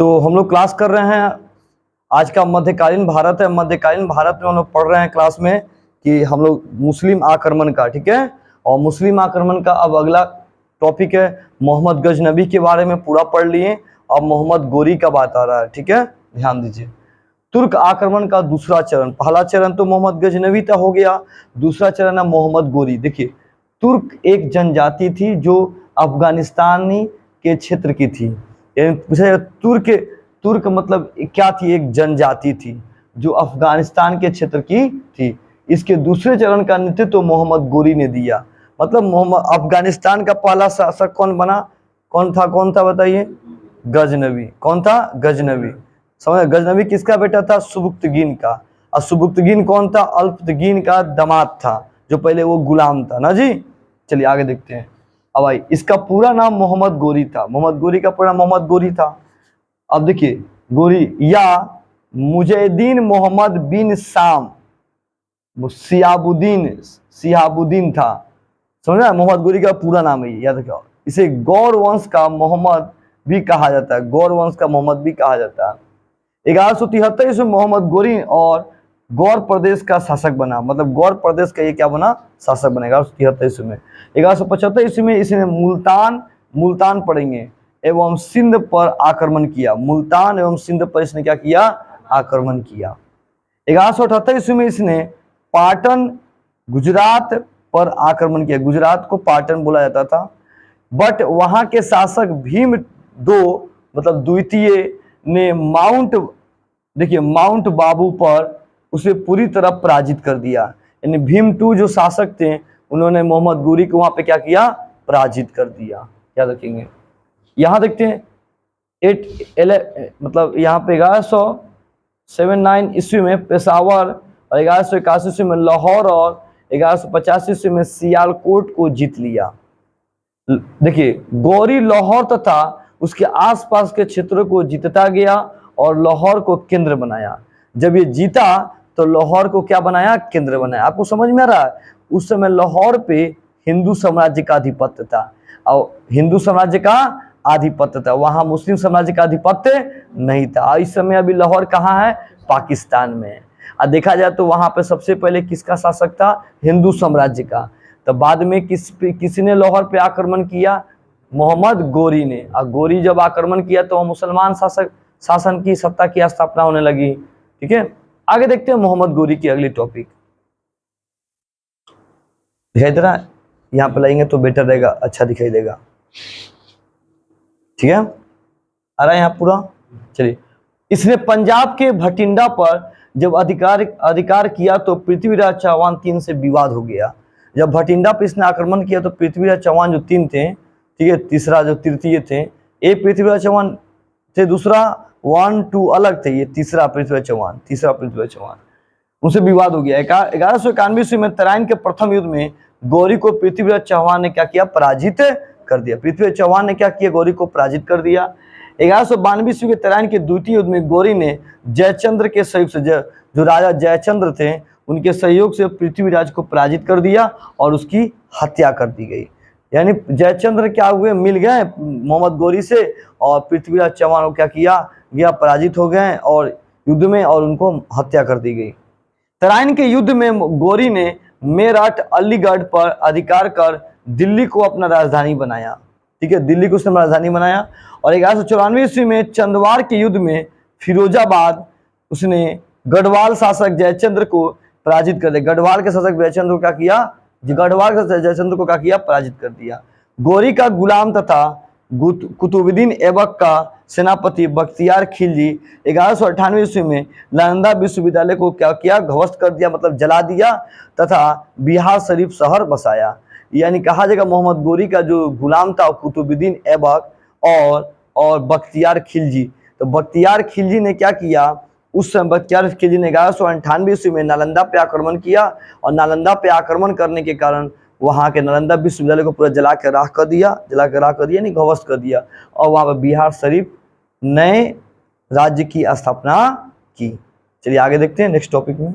तो हम लोग क्लास कर रहे हैं, आज का मध्यकालीन भारत है। मध्यकालीन भारत में हम लोग पढ़ रहे हैं क्लास में कि हम लोग मुस्लिम आक्रमण का, ठीक है। और मुस्लिम आक्रमण का अब अगला टॉपिक है मोहम्मद गजनबी के बारे में पूरा पढ़ लिए। अब मोहम्मद गोरी का बात आ रहा है, ठीक है, ध्यान दीजिए। तुर्क आक्रमण का दूसरा चरण, पहला चरण तो मोहम्मद गजनबी का हो गया, दूसरा चरण है मोहम्मद गोरी। देखिए, तुर्क एक जनजाति थी जो अफगानिस्तानी के क्षेत्र की थी। तुर्क मतलब क्या थी? एक जनजाति थी जो अफगानिस्तान के क्षेत्र की थी। इसके दूसरे चरण का नेतृत्व तो मोहम्मद गोरी ने दिया। मतलब मोहम्मद अफगानिस्तान का पहला शासक कौन बना? कौन था बताइए? गजनबी। कौन था? गजनबी। समझ? गजनबी किसका बेटा था? सुबुक्तगीन का। और सुबुक्तगीन कौन था? अल्पतगीन का दामाद था, जो पहले वो गुलाम था ना जी। चलिए आगे देखते हैं। अब भाई, इसका पूरा नाम मोहम्मद गोरी था। मोहम्मद गोरी का पूरा मोहम्मद गोरी था। अब देखिए, गोरी या मुजैदीन मोहम्मद बिन शाम सिहाबुद्दीन था। समझा? मोहम्मद गोरी का पूरा नाम है, याद रखो। इसे गौर वंश का मोहम्मद भी कहा जाता है, गौर वंश का मोहम्मद भी कहा जाता है। 1173 ईस्वी में मोहम्मद गोरी और गौर प्रदेश का शासक बना। मतलब गौर प्रदेश का ये क्या बना? शासक बना 1173 ईस्वी में। 1175 ईस्वी में इसने मुल्तान पढ़ेंगे एवं सिंध पर आक्रमण किया। मुल्तान एवं सिंध पर इसने क्या किया? आक्रमण किया। 1178 ईस्वी में इसने पाटन गुजरात पर आक्रमण किया। गुजरात को पाटन बोला जाता था। बट वहां के शासक भीम दो मतलब द्वितीय ने माउंट बाबू पर उसे पूरी तरह पराजित कर दिया। यानी भीम टू जो शासक थे, उन्होंने मोहम्मद गोरी को वहां पे क्या किया? पराजित कर दिया। याद रखेंगे। यहां देखते हैं मतलब यहाँ पे 1179 ईस्वी में पेशावर और 1181 ईस्वी में लाहौर और 1185 ईस्वी में सियालकोट को जीत लिया। देखिए, गौरी लाहौर तथा उसके आसपास के क्षेत्रों को जीतता गया और लाहौर को केंद्र बनाया। जब ये जीता तो लाहौर को क्या बनाया? केंद्र बनाया। आपको समझ में आ रहा है? उस समय लाहौर पे हिंदू साम्राज्य का आधिपत्य था, और हिंदू साम्राज्य का आधिपत्य था, वहां मुस्लिम साम्राज्य का आधिपत्य नहीं था। इस समय अभी लाहौर कहाँ है? पाकिस्तान में। और देखा जाए तो वहां पे सबसे पहले किसका शासक था? हिंदू साम्राज्य का। तो बाद में किसने लाहौर पे आक्रमण किया? मोहम्मद गोरी ने। और गोरी जब आक्रमण किया तो मुसलमान शासन की सत्ता की स्थापना होने लगी। ठीक है, आगे देखते हैं मोहम्मद गोरी की अगली टॉपिक। दिखाई दे रहा है? यहाँ पे लाएंगे तो बेटर रहेगा, अच्छा दिखाई देगा। ठीक है, आ रहा है यहाँ पूरा? चलिए, इसने पंजाब के भटिंडा पर जब अधिकार किया तो पृथ्वीराज चौहान 3 से विवाद हो गया। जब भटिंडा पर इसने आक्रमण किया तो पृथ्वीराज चौहान जो 3 थे, ठीक है, तीसरा जो तृतीय थे, एक पृथ्वीराज चौहान थे, दूसरा 1 2 अलग थे, ये तीसरा पृथ्वीराज चौहान, उनसे विवाद हो गया। 1191 ईस्वी में तराइन के प्रथम युद्ध में गौरी को पृथ्वीराज चौहान ने क्या किया? पराजित कर दिया। पृथ्वीराज चौहान ने क्या किया? गौरी को पराजित कर दिया। 1192 ईस्वी के तराइन के द्वितीय युद्ध में गौरी ने जयचंद्र के सहयोग से, जो राजा जयचंद्र थे, उनके सहयोग से पृथ्वीराज को पराजित कर दिया और उसकी हत्या कर दी गई। यानी जयचंद्र क्या हुए? मिल गए मोहम्मद गोरी से, और पृथ्वीराज चौहान को क्या किया? पराजित हो गए और युद्ध में, और उनको हत्या कर दी गई। तराइन के युद्ध में गौरी ने मेरठ अलीगढ़ पर अधिकार कर दिल्ली को अपना राजधानी बनाया। ठीक है, दिल्ली को उसने राजधानी बनाया। और 1194 ईस्वी में चंदवार के युद्ध में फिरोजाबाद उसने गढ़वाल शासक जयचंद्र को पराजित कर दिया। गढ़वाल के शासक जयचंद्र को क्या किया? गढ़वाल के जयचंद्र को क्या किया? पराजित कर दिया। गौरी का गुलाम तथा कुतुबुद्दीन ऐबक का सेनापति बख्तियार खिलजी 1198 ईस्वी में नालंदा विश्वविद्यालय को क्या किया? ध्वस्त कर दिया, मतलब जला दिया, तथा बिहार शरीफ शहर बसाया। यानी कहा जाएगा मोहम्मद गोरी का जो गुलाम था कुतुबुद्दीन ऐबक और बख्तियार खिलजी। तो बख्तियार खिलजी ने क्या किया? उस समय बख्तियार खिलजी ने 1198 ईस्वी में नालंदा पे आक्रमण किया, और नालंदा पे आक्रमण करने के कारण वहां के नालंदा विश्वविद्यालय को पूरा जला के राख कर दिया, नहीं, ध्वस्त कर दिया, और वहां पर बिहार शरीफ नए राज्य की स्थापना की। चलिए आगे देखते हैं नेक्स्ट टॉपिक में।